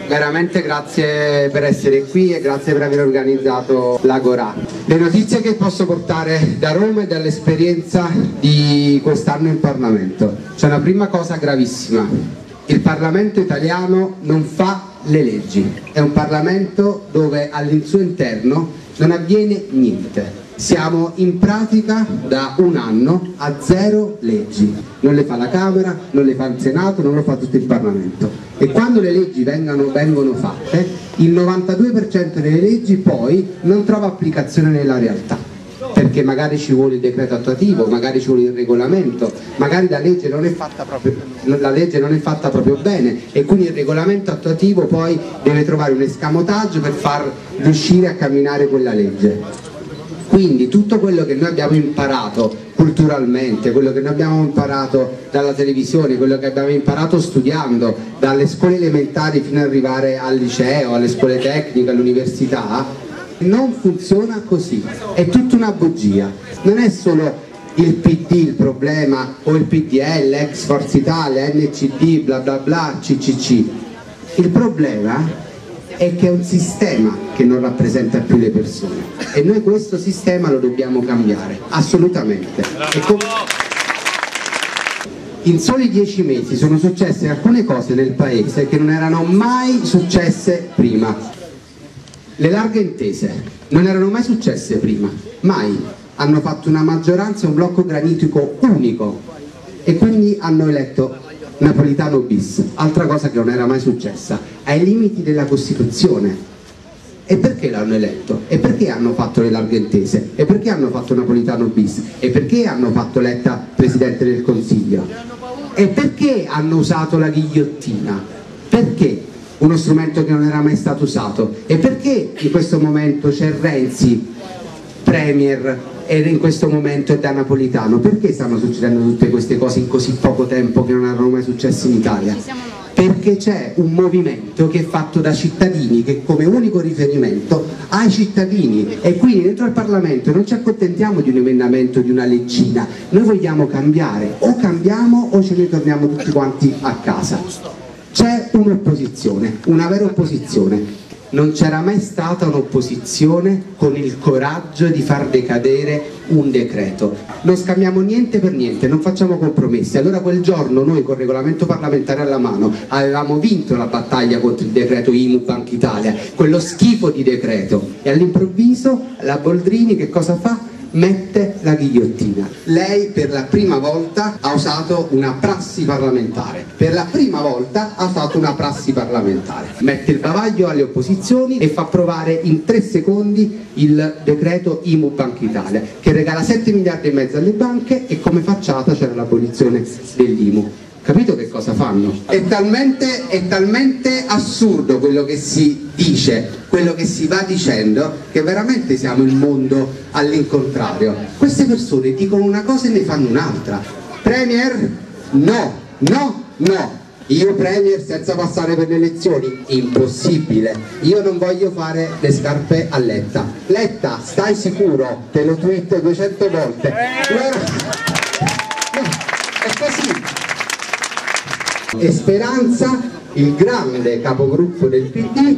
veramente grazie per essere qui e grazie per aver organizzato l'Agorà. Le notizie che posso portare da Roma e dall'esperienza di quest'anno in Parlamento. C'è una prima cosa gravissima: il Parlamento italiano non fa le leggi, è un Parlamento dove al suo interno non avviene niente. Siamo in pratica da un anno a 0 leggi, non le fa la Camera, non le fa il Senato, non lo fa tutto il Parlamento. E quando le leggi vengono fatte, il 92% delle leggi poi non trova applicazione nella realtà, perché magari ci vuole il decreto attuativo, magari ci vuole il regolamento, magari la legge non è fatta proprio bene e quindi il regolamento attuativo poi deve trovare un escamotaggio per far riuscire a camminare quella legge. Quindi tutto quello che noi abbiamo imparato culturalmente, quello che noi abbiamo imparato dalla televisione, quello che abbiamo imparato studiando dalle scuole elementari fino ad arrivare al liceo, alle scuole tecniche, all'università, non funziona così, è tutta una bugia. Non è solo il PD il problema, o il PDL, ex Forza Italia, NCD, bla bla bla, CCC. Il problema è che è un sistema che non rappresenta più le persone e noi questo sistema lo dobbiamo cambiare, assolutamente. In soli 10 mesi sono successe alcune cose nel paese che non erano mai successe prima. Le larghe intese non erano mai successe prima, mai. Hanno fatto una maggioranza, un blocco granitico unico e quindi hanno eletto Napolitano bis, altra cosa che non era mai successa, ai limiti della Costituzione. E perché l'hanno eletto? E perché hanno fatto le larghe intese? E perché hanno fatto Napolitano bis? E perché hanno fatto Letta Presidente del Consiglio? E perché hanno usato la ghigliottina? Perché? Uno strumento che non era mai stato usato. E perché in questo momento c'è Renzi Premier ed in questo momento è da Napolitano? Perché stanno succedendo tutte queste cose in così poco tempo che non erano mai successe in Italia? Perché c'è un movimento che è fatto da cittadini, che come unico riferimento ha i cittadini, e quindi dentro al Parlamento non ci accontentiamo di un emendamento, di una leggina, noi vogliamo cambiare, o cambiamo o ce ne torniamo tutti quanti a casa. C'è un'opposizione, una vera opposizione. Non c'era mai stata un'opposizione con il coraggio di far decadere un decreto. Non scambiamo niente per niente, non facciamo compromessi. Allora quel giorno noi col regolamento parlamentare alla mano avevamo vinto la battaglia contro il decreto IMU Banca Italia, quello schifo di decreto, e all'improvviso la Boldrini che cosa fa? Mette la ghigliottina. Lei per la prima volta ha usato una prassi parlamentare, per la prima volta ha fatto una prassi parlamentare, mette il bavaglio alle opposizioni e fa approvare in 3 secondi il decreto IMU Banca Italia che regala 7 miliardi e mezzo alle banche e come facciata c'era l'abolizione dell'IMU. Capito che cosa fanno? È talmente assurdo quello che si dice, quello che si va dicendo, che veramente siamo il mondo all'incontrario. Queste persone dicono una cosa e ne fanno un'altra. Premier? No, no, no. Io Premier senza passare per le elezioni? Impossibile. Io non voglio fare le scarpe a Letta. Letta, stai sicuro? Te lo tweet 200 volte. No, è così. E Speranza, il grande capogruppo del PD,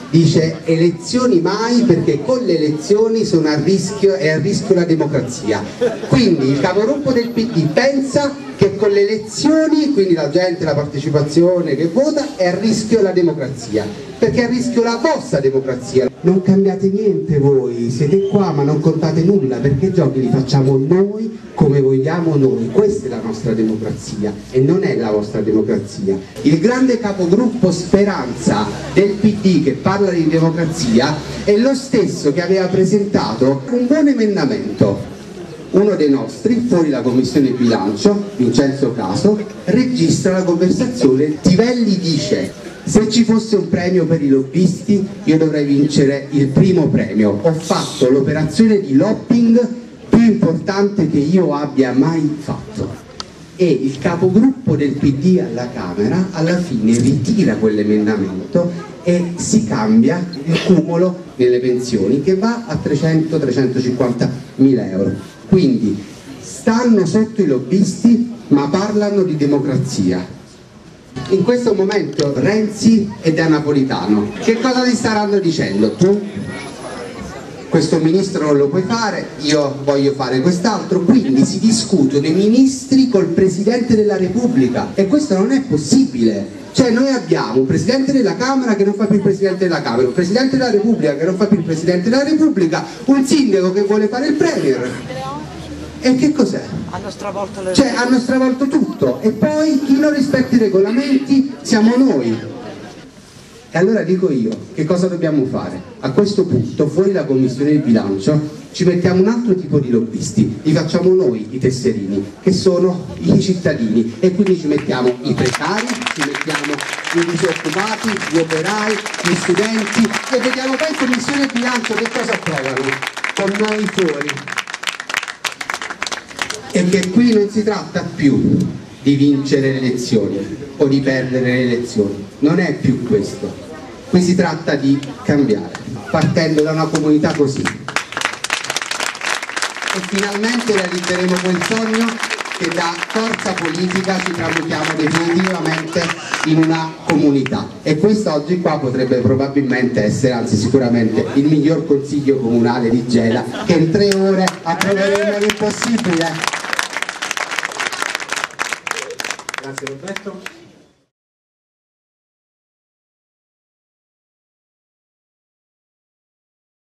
dice elezioni mai, perché con le elezioni è a rischio la democrazia. Quindi il capogruppo del PD pensa che con le elezioni, quindi la gente, la partecipazione che vota, è a rischio la democrazia, perché è a rischio la vostra democrazia. Non cambiate niente voi, siete qua ma non contate nulla, perché i giochi li facciamo noi come vogliamo noi. Questa è la nostra democrazia e non è la vostra democrazia. Il grande capogruppo Speranza del PD che parla di democrazia è lo stesso che aveva presentato un buon emendamento. Uno dei nostri, fuori la commissione bilancio, Vincenzo Caso, registra la conversazione. Tivelli dice: se ci fosse un premio per i lobbisti io dovrei vincere il primo premio, ho fatto l'operazione di lobbying più importante che io abbia mai fatto. E il capogruppo del PD alla Camera alla fine ritira quell'emendamento e si cambia il cumulo nelle pensioni che va a 300-350 mila euro. Quindi stanno sotto i lobbisti ma parlano di democrazia. In questo momento Renzi ed è Napolitano. Che cosa ti staranno dicendo? Tu questo ministro non lo puoi fare, io voglio fare quest'altro, quindi si discutono i ministri col Presidente della Repubblica e questo non è possibile. Cioè noi abbiamo un Presidente della Camera che non fa più il Presidente della Camera, un Presidente della Repubblica che non fa più il Presidente della Repubblica, un sindaco che vuole fare il Premier. E che cos'è? Hanno stravolto le... Cioè hanno stravolto tutto e poi chi non rispetta i regolamenti siamo noi. E allora dico io, che cosa dobbiamo fare? A questo punto, fuori la commissione di bilancio, ci mettiamo un altro tipo di lobbisti, li facciamo noi i tesserini, che sono i cittadini, e quindi ci mettiamo i precari, ci mettiamo i disoccupati, gli operai, gli studenti, e vediamo poi in commissione di bilancio che cosa approvano con noi fuori. E che qui non si tratta più di vincere le elezioni o di perdere le elezioni, non è più questo. Qui si tratta di cambiare, partendo da una comunità così. E finalmente realizzeremo quel sogno che da forza politica ci tramutiamo definitivamente in una comunità. E questo oggi qua potrebbe probabilmente essere, anzi sicuramente, il miglior consiglio comunale di Gela, che in 3 ore approveremo l'impossibile. Grazie Roberto.